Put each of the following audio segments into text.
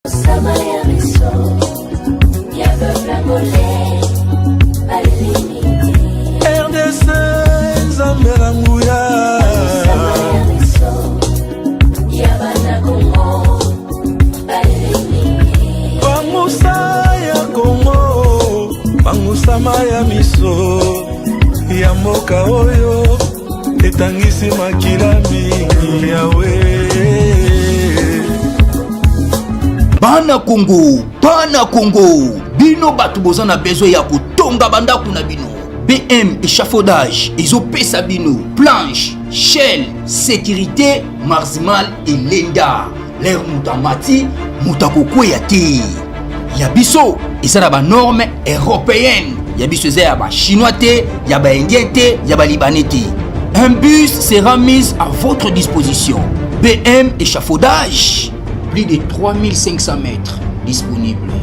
RDC Zambelanguya Bangusa ya Congo Bangusama ya miso ya mboka oyo etangisi makila mingi yawe Bana Congo, bino batu boza na besoin ya kotonga bandaku na bino. BM échafaudage, ezopesa bino planche, shell, sécurité, marzimal et lenda. L'air mutamati, mutakokweya te. Ya biso, eza na ba norme européenne. Ya biso eza ya ba chinois te, ya ba indien te, ya ba libanais te. Un bus sera mis à votre disposition. BM échafaudage. Plus de 3500 mètres disponibles.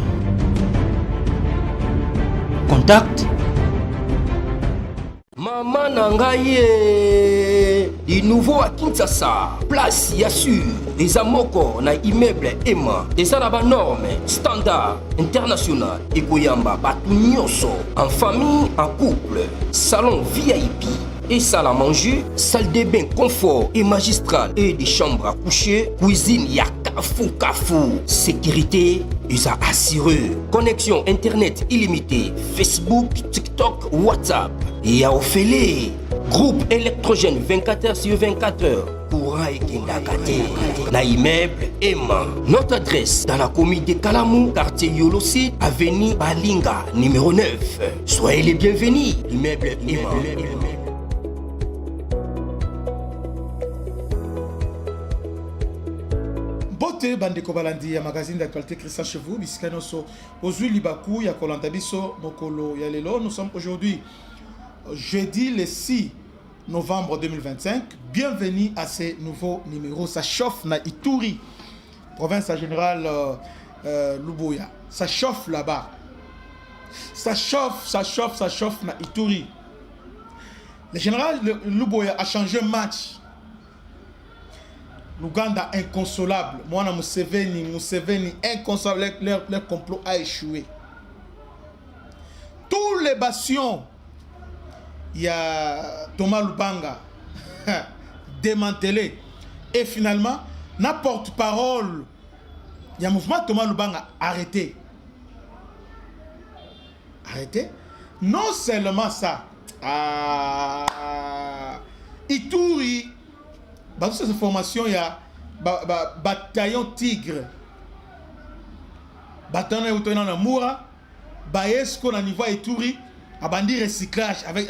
Contact Maman Nangaye, du nouveau à Kinshasa, place Yassur, des amoko na immeuble Emma, des arabes normes, standard, international, et Goyamba, Batunyoso, en famille, en couple, salon VIP. Et salle à manger, salle de bain confort et magistral et des chambres à coucher, cuisine ya kafou. Sécurité, ils a assuré. Connexion internet illimitée, Facebook, TikTok, WhatsApp. Et à Ophélie, groupe électrogène 24h/24h. Courant et Kindakate. Na immeuble Emma. Notre adresse dans la commune de Kalamou, quartier Yolosid, avenue Balinga, numéro 9. Soyez les bienvenus. Immeuble Emma. Bote bandeko balandi ya magazine d'actualité Christian Chevou bisikano so ozui libaku ya kolanda biso mokolo ya lelo. Nous sommes aujourd'hui jeudi le 6 novembre 2025. Bienvenue à ce nouveau numéro. Ça chauffe na Ituri, province générale Luboya. Ça chauffe là-bas. Ça chauffe na Ituri. Le général Luboya a changé match. L'Ouganda inconsolable. Moi, Museveni inconsolable. Leur complot a échoué. Tous les bastions, il y a Thomas Lubanga démantelé. Et finalement, n'importe parole, il y a un mouvement Thomas Lubanga arrêté. Arrêté. Non seulement ça. Ituri. Dans cette formation, il y a bataillon Tigre. Bataillon Outonan Moura. Bayesko na niveau Ituri. A bandi recyclage avec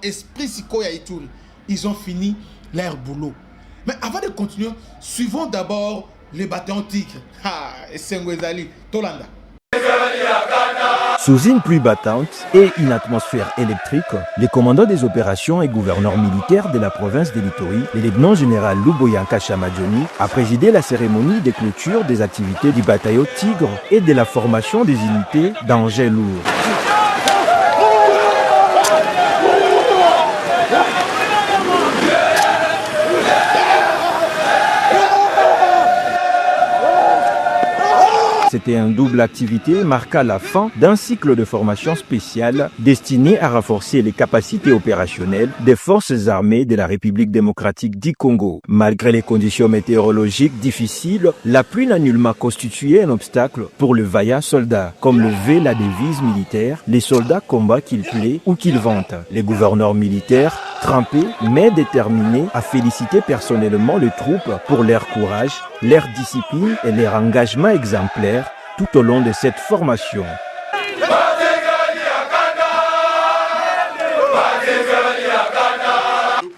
esprit psycho ya Ituri. Ils ont fini leur boulot. Mais avant de continuer, suivons d'abord les bataillons Tigre. Et Sengwezali, Tolanda. Sous une pluie battante et une atmosphère électrique, les commandants des opérations et gouverneurs militaires de la province de l'Ituri, le lieutenant-général Luboya Kashamadjoni, a présidé la cérémonie de clôture des activités du bataillon Tigre et de la formation des unités d'engins lourds. C'était une double activité marquant la fin d'un cycle de formation spéciale destiné à renforcer les capacités opérationnelles des forces armées de la République démocratique du Congo. Malgré les conditions météorologiques difficiles, la pluie n'a nullement constitué un obstacle pour le vaillant soldat. Comme le veut la devise militaire, les soldats combattent qu'il plaît ou qu'il vente. Les gouverneurs militaires, trempés mais déterminés à féliciter personnellement les troupes pour leur courage, leur discipline et leur engagement exemplaire tout au long de cette formation.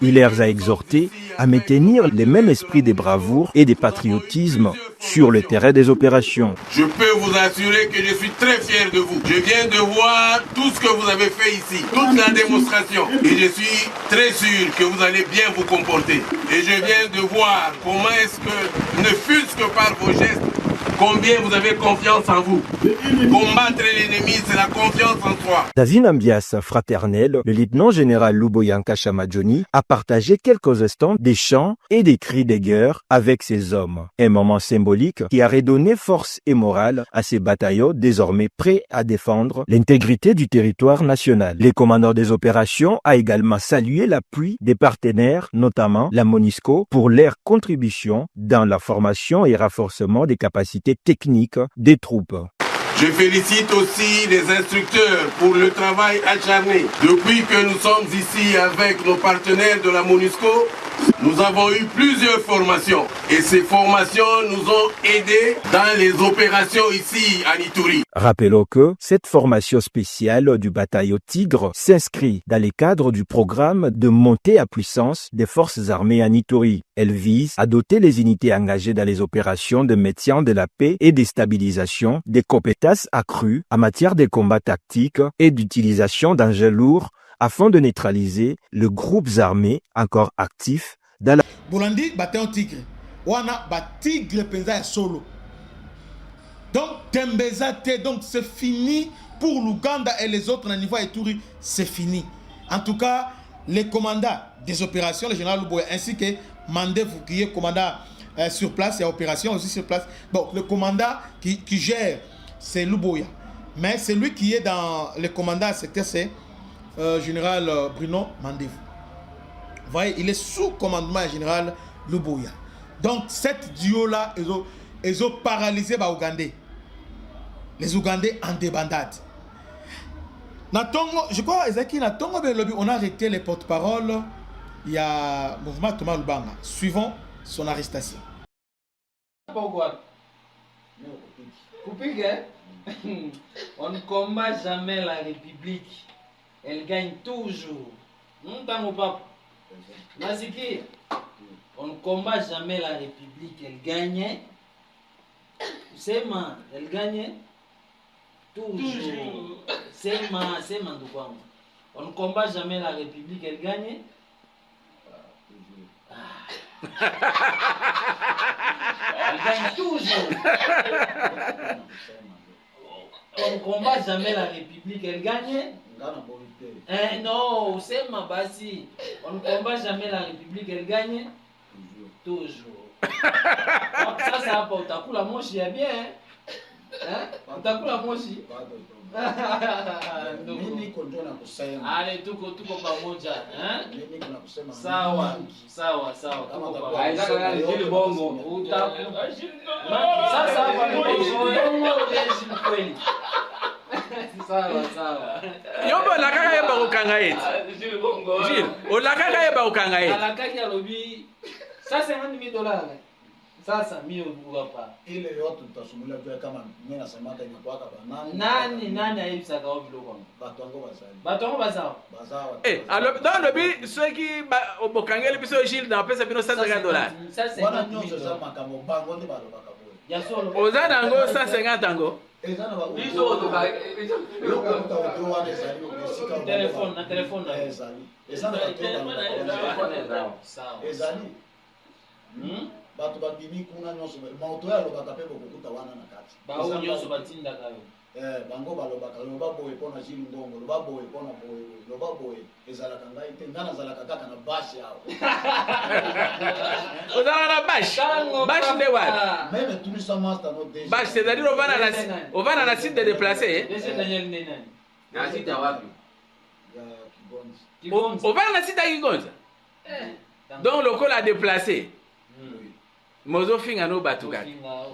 Il leur a exhorté à maintenir le même esprit de bravoure et de patriotisme sur le terrain des opérations. Je peux vous assurer que je suis très fier de vous. Je viens de voir tout ce que vous avez fait ici, toute la démonstration. Et je suis très sûr que vous allez bien vous comporter. Et je viens de voir comment est-ce que, ne fût-ce que par vos gestes, combien vous avez confiance en vous. Combattre l'ennemi, c'est la confiance en soi. Dans une ambiance fraternelle, le lieutenant-général Luboyanka Chamadjoni a partagé quelques instants des chants et des cris de guerre avec ses hommes. Un moment symbolique qui a redonné force et morale à ces bataillons désormais prêts à défendre l'intégrité du territoire national. Le commandant des opérations a également salué l'appui des partenaires, notamment la MONUSCO, pour leur contribution dans la formation et renforcement des capacités techniques des troupes. Je félicite aussi les instructeurs pour le travail acharné. Depuis que nous sommes ici avec nos partenaires de la MONUSCO, nous avons eu plusieurs formations et ces formations nous ont aidés dans les opérations ici à Ituri. Rappelons que cette formation spéciale du bataillon Tigre s'inscrit dans les cadres du programme de montée à puissance des forces armées en Ituri. Elle vise à doter les unités engagées dans les opérations de maintien de la paix et de stabilisation des compétences accrues en matière de combats tactiques et d'utilisation d'engins lourds afin de neutraliser les groupes armés encore actifs dans la... Bolandi bataillon Tigre. Wana ba Tigre penza solo. Donc Tembezate, donc c'est fini pour l'Ouganda et les autres à niveau Ituri, c'est fini. En tout cas, les commandants des opérations, le général Luboya, ainsi que Mandevou qui est commandant sur place, il y a opération aussi sur place. Bon, le commandant qui gère, c'est Luboya. Mais celui qui est dans le commandant secteur, c'est général Bruno Mandevou. Vous voyez, il est sous commandement du général Luboya. Donc, cette duo-là, ils ont paralysé les Ougandais. Les Ougandais en débandade. Je crois on a arrêté les porte-paroles. Il y a mouvement Thomas Lubanga. Suivant son arrestation. Pourquoi? On ne combat jamais la République. Elle gagne toujours. On ne combat jamais la République. Elle gagne. C'est ma. Elle gagne toujours. C'est ma. On ne combat jamais la République. Elle gagne. Elle gagne toujours. On ne combat jamais la République. Elle gagne. Non, c'est ma basi. On ne combat jamais la République. Elle gagne. Toujours. Ça va pas. T'as la moche, il y a bien. Hein? T'as la moche. Allez, tuko pamoja. Sawa. Jili bongo. Sasa hapa ni kweli. Sawa. Yombo la kaka yeba ukanga yetu. Jili bongo. Jili, o la kaka yeba ukanga yetu. La kaka ya lobi. Sasa $50,000. Sasa mimi hapa. Ile yote tutasumulia tu kama mimi nasemaka inakuwa banani. Nani aibisaka wapi loko? Batongo bazao. Alors dans le but ceux qui obokangeli biso Gilles na pesa bino $150. Wana nyonso za makambo bango ndi balobaka boye. Ya solo. Ozana ngo 150 ngo. Ezana ba. Biso to ba. Téléphone na. Ezana sawa. Ezali. Bato babimi kuna nyonso mauto ya lobaka pe bokuta wana na kati. Ba nyonso batinda kayo. Bango balobaka loba boye pona Jili Ndongo, loba boye pona boye, loba boye ezalaka ngai te ngana zalaka kaka na bashi yao. Ozana na bash. Bash de what? Même tout ça master no déjà. Bash c'est-à-dire on va na site de déplacer. Daniel nani? Na site wapi? On va na site à Kigonza. Donc le col a déplacé. Mozo finga no batukaka.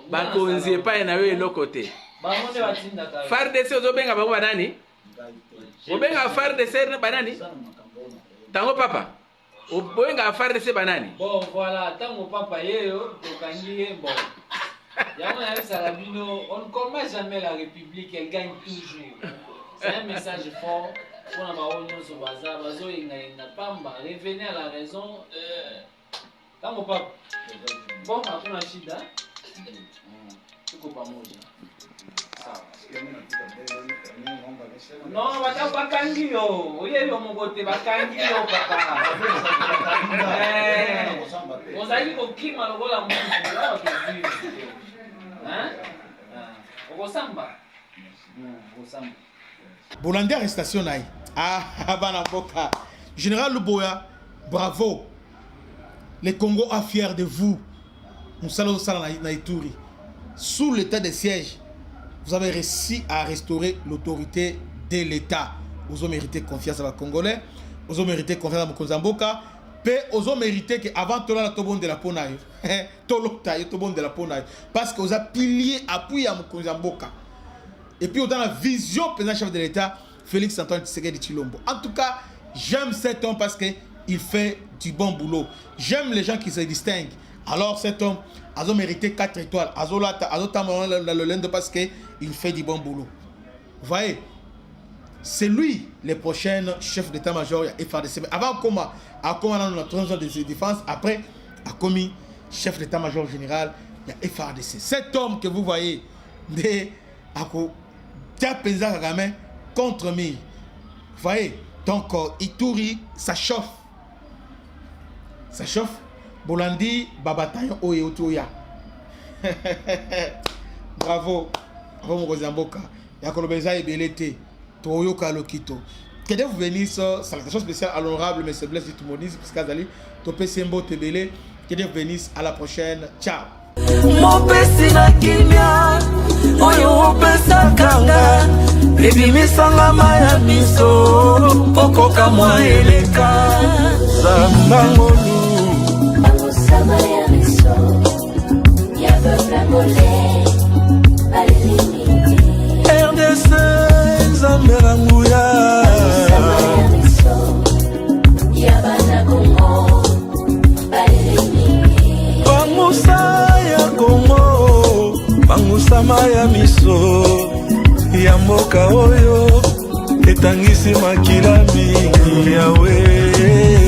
Bakonzi pa na we lokote. Bamonde batinda kayo. FARDC ozobenga bango banani? Obenga FARDC banani? Tango papa. Obenga FARDC banani? Bon voilà, tango papa yeyo tokangi bon. Yama ya Salabino, on ne combat jamais la République, elle gagne toujours. C'est un message fort pour la Maronio sur Bazar, Bazo Inga Pamba, revenez à la raison. Tango papa. Bon, hakuna shida. Tuko pamoja. Non, bakangi yo. Oye yo mogote bakangi yo papa. Ozali ko klima lokola mungu. Hein? Kosamba. Kosamba. Bolandi arrestation naï. Ah, bana boka. Général Luboya, bravo. Le Congo est fier de vous. Moussala na Ituri. Sous l'état de siège, vous avez réussi à restaurer l'autorité de l'État. Vous avez mérité confiance à la Congolais. Vous avez mérité confiance à Mokonzamboka. Vous avez mérité qu'avant tout le monde de la Ponaï. Tout le monde de la Ponaï. Parce que vous avez pilier appuyé à Mokonzamboka. Et puis, dans la vision président chef de l'État, Félix Antoine Tshisekedi Tshilombo. En tout cas, j'aime cet homme parce qu'il fait du bon boulot. J'aime les gens qui se distinguent. Alors, cet homme a mérité 4 étoiles. A le lende parce qu'il fait du bon boulot. Vous voyez, c'est lui le prochain chef d'état-major FARDC. Avant, comment dans notre transition de défense, après, a commis chef d'état-major général de FARDC. Cet homme que vous voyez, contre Mille. Vous voyez, donc Ituri, ça chauffe. Ça chauffe. Bolandi, Babatayon, Oye, Otoya. Bravo. Bravo, Mokozamboka. Yakolobeza et Belete. Toyo Kalokito. Que Dieu vous bénisse. Salutation spéciale à l'honorable M. Blaise Tumonis, Piskazali, Topé Sembo Tebele. Que Dieu vous bénisse. À la prochaine. Ciao. Mopesi na kimia oyo opesa kanga ebimisanga maya miso okoka mwa eleka Zambangolu Sama ya miso ya bebla mole balini RDC Zamberanguya Sama ya miso ya bana Congo balini Bangusa ya Congo Bangusama ya miso ya mboka oyo etangisi makila mingi yawe